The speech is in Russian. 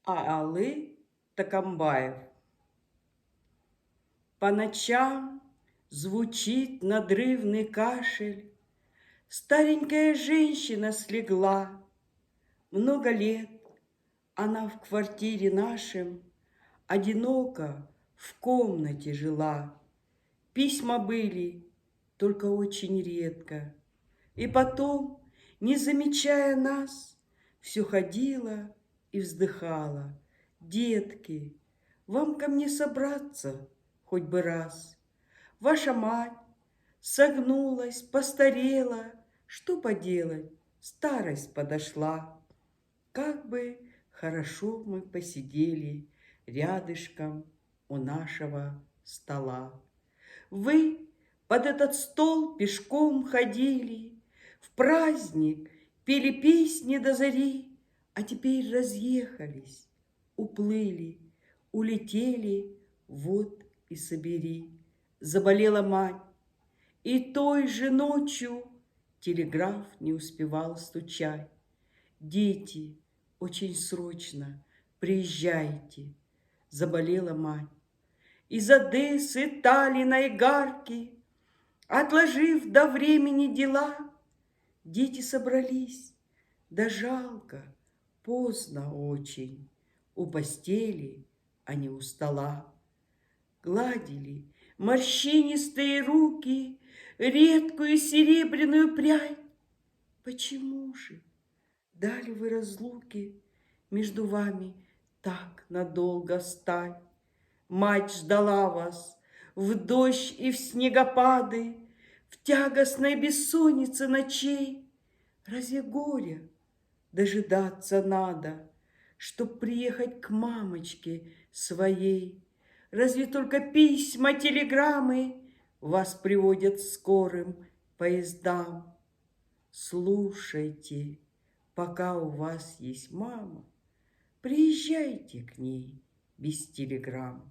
Аалы Такамбаев. По ночам звучит надрывный кашель, старенькая женщина слегла. Много лет она в квартире нашем одиноко в комнате жила. Письма были, только очень редко. И потом, не замечая нас, все ходила и вздыхала. Детки, вам ко мне собраться хоть бы раз. Ваша мать согнулась, постарела. Что поделать, старость подошла. Как бы хорошо мы посидели рядышком у нашего стола. Вы под этот стол пешком ходили, в праздник пели песни до зари, а теперь разъехались, уплыли, улетели, вот и собери. Заболела мать, и той же ночью телеграф не успевал стучать. Дети, очень срочно приезжайте, заболела мать. Из Одессы, Таллина и Гарки, отложив до времени дела, дети собрались, да жалко, поздно очень, у постели, а не у стола. Гладили морщинистые руки редкую серебряную прядь. Почему же дали вы разлуки между вами так надолго стать? Мать ждала вас в дождь и в снегопады, в тягостной бессоннице ночей. Разве горя дожидаться надо, чтоб приехать к мамочке своей? Разве только письма, телеграммы вас приводят скорым поездам? Слушайте, пока у вас есть мама, приезжайте к ней без телеграмм.